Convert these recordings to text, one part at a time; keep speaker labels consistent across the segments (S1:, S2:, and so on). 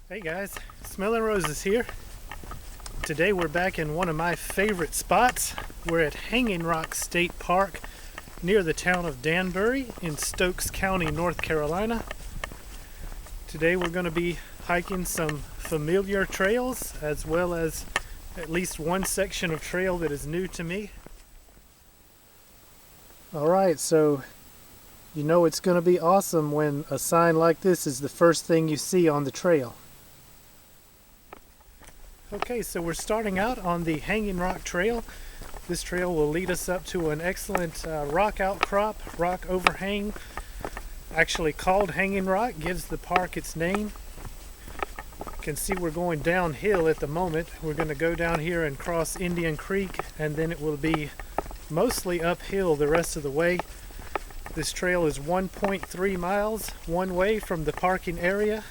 S1: Hey guys, Smelling Roses here. Today we're back in one of my favorite spots. We're at Hanging Rock State Park near the town of Danbury in Stokes County, North Carolina. Today we're going to be hiking some familiar trails as well as at least one section of trail that is new to me. Alright, so you know it's going to be awesome when a sign like this is the first thing you see on the trail. Okay, so we're starting out on the Hanging Rock Trail. This trail will lead us up to an excellent rock outcrop, rock overhang, actually called Hanging Rock, gives the park its name. You can see we're going downhill at the moment. We're going to go down here and cross Indian Creek, and then it will be mostly uphill the rest of the way. This trail is 1.3 miles one way from the parking area.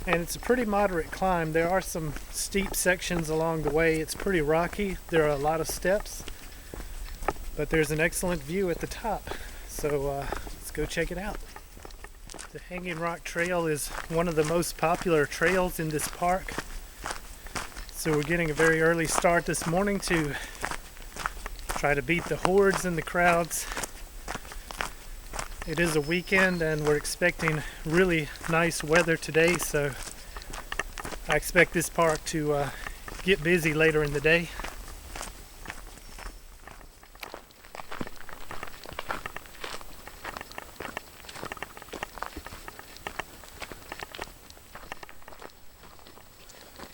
S1: And it's a pretty moderate climb. There are some steep sections along the way. It's pretty rocky. There are a lot of steps, but there's an excellent view at the top. So let's go check it out. The Hanging Rock Trail is one of the most popular trails in this park. So we're getting a very early start this morning to try to beat the hordes and the crowds. It is a weekend and we're expecting really nice weather today, so I expect this park to get busy later in the day.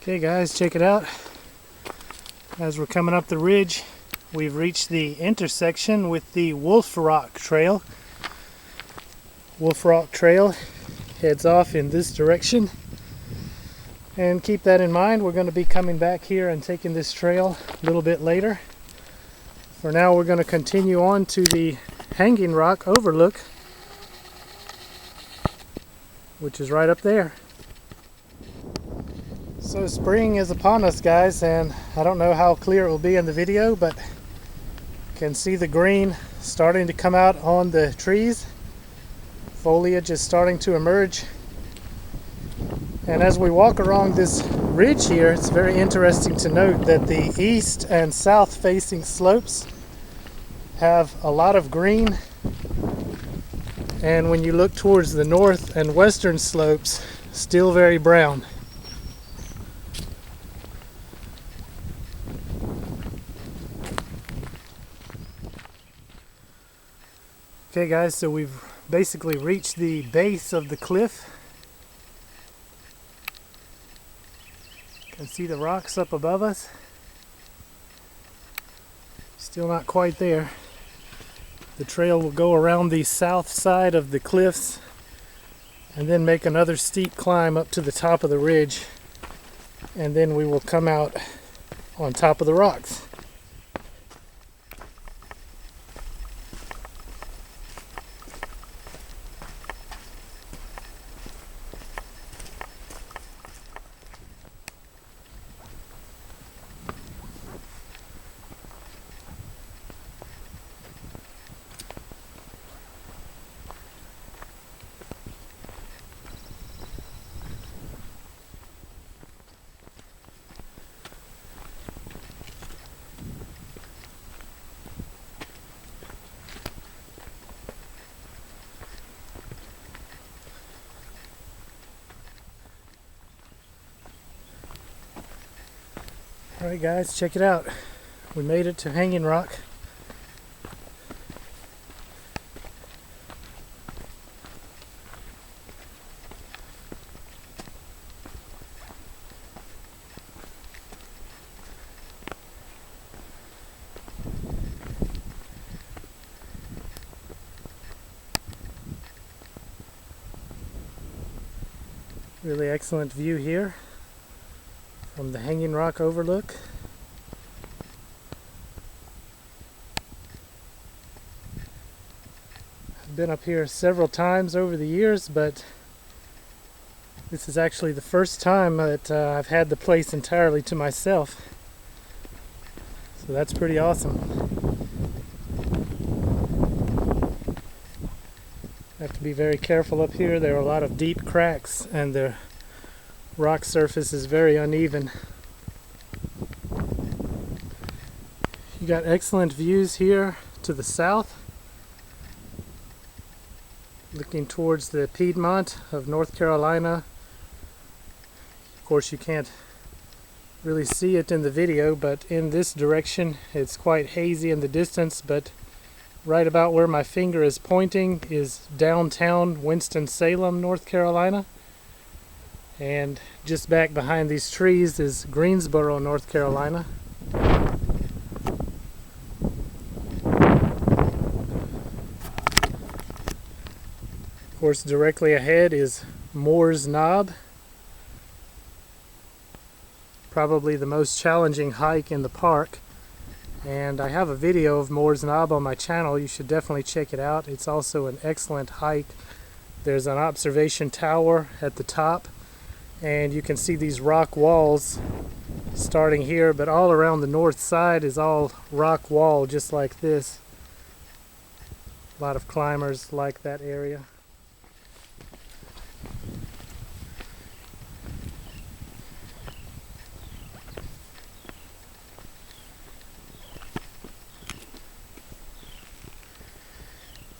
S1: Okay guys, check it out. As we're coming up the ridge, we've reached the intersection with the Wolf Rock Trail. Wolf Rock Trail heads off in this direction, and keep that in mind. We're going to be coming back here and taking this trail a little bit later. For now we're going to continue on to the Hanging Rock Overlook, which is right up there. So spring is upon us guys, and I don't know how clear it will be in the video, but you can see the green starting to come out on the trees. Foliage is starting to emerge, and as we walk along this ridge here, it's very interesting to note that the east and south facing slopes have a lot of green, and when you look towards the north and western slopes, still very brown. Okay guys, so we've basically reached the base of the cliff. You can see the rocks up above us. Still not quite there. The trail will go around the south side of the cliffs and then make another steep climb up to the top of the ridge, and then we will come out on top of the rocks. Alright guys, check it out. We made it to Hanging Rock. Really excellent view here from the Hanging Rock Overlook. I've been up here several times over the years, but this is actually the first time that I've had the place entirely to myself. So that's pretty awesome. I have to be very careful up here. There are a lot of deep cracks, and the rock surface is very uneven. You got excellent views here to the south, looking towards the Piedmont of North Carolina. Of course, you can't really see it in the video, but in this direction it's quite hazy in the distance, but right about where my finger is pointing is downtown Winston-Salem, North Carolina. And just back behind these trees is Greensboro, North Carolina. Of course, directly ahead is Moore's Knob. Probably the most challenging hike in the park. And I have a video of Moore's Knob on my channel. You should definitely check it out. It's also an excellent hike. There's an observation tower at the top, and you can see these rock walls starting here, but all around the north side is all rock wall, just like this. A lot of climbers like that area.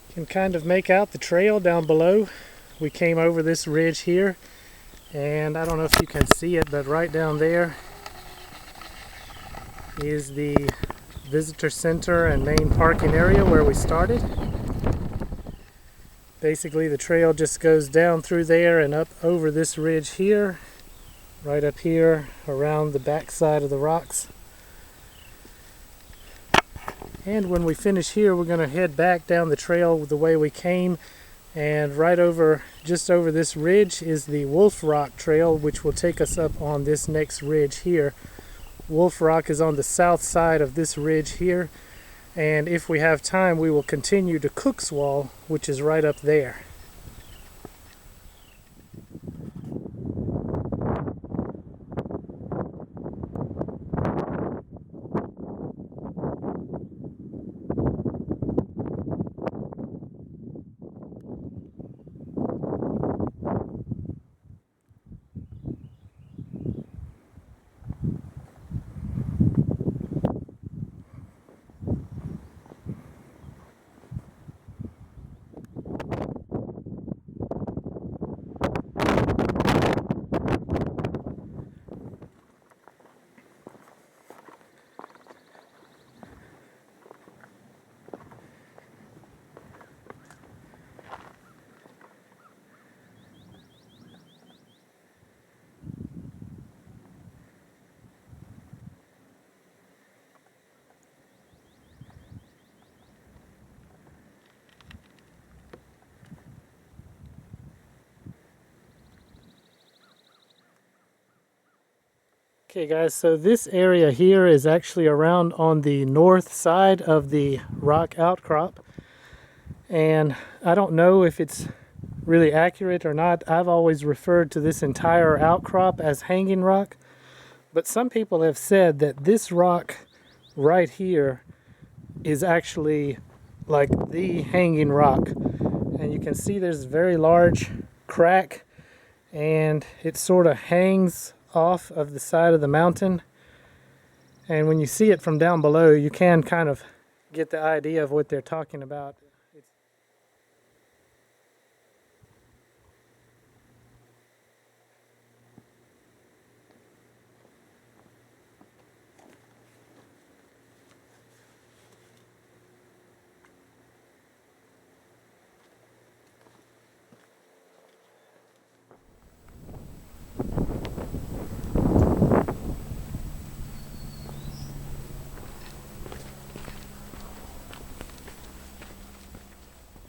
S1: You can kind of make out the trail down below. We came over this ridge here, and I don't know if you can see it, but right down there is the visitor center and main parking area where we started. Basically, the trail just goes down through there and up over this ridge here, right up here around the back side of the rocks. And when we finish here, we're going to head back down the trail the way we came, and right over, just over this ridge is the Wolf Rock Trail, which will take us up on this next ridge here. Wolf Rock is on the south side of this ridge here, and if we have time, we will continue to Cook's Wall, which is right up there. Okay guys, so this area here is actually around on the north side of the rock outcrop, and I don't know if it's really accurate or not. I've always referred to this entire outcrop as hanging rock, but some people have said that this rock right here is actually like the hanging rock, and you can see there's a very large crack and it sort of hangs off of the side of the mountain, and when you see it from down below, you can kind of get the idea of what they're talking about.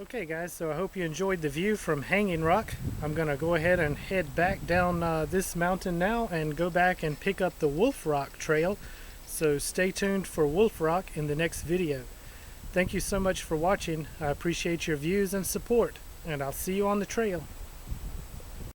S1: Okay guys, so I hope you enjoyed the view from Hanging Rock. I'm going to go ahead and head back down this mountain now and go back and pick up the Wolf Rock Trail. So stay tuned for Wolf Rock in the next video. Thank you so much for watching. I appreciate your views and support, and I'll see you on the trail.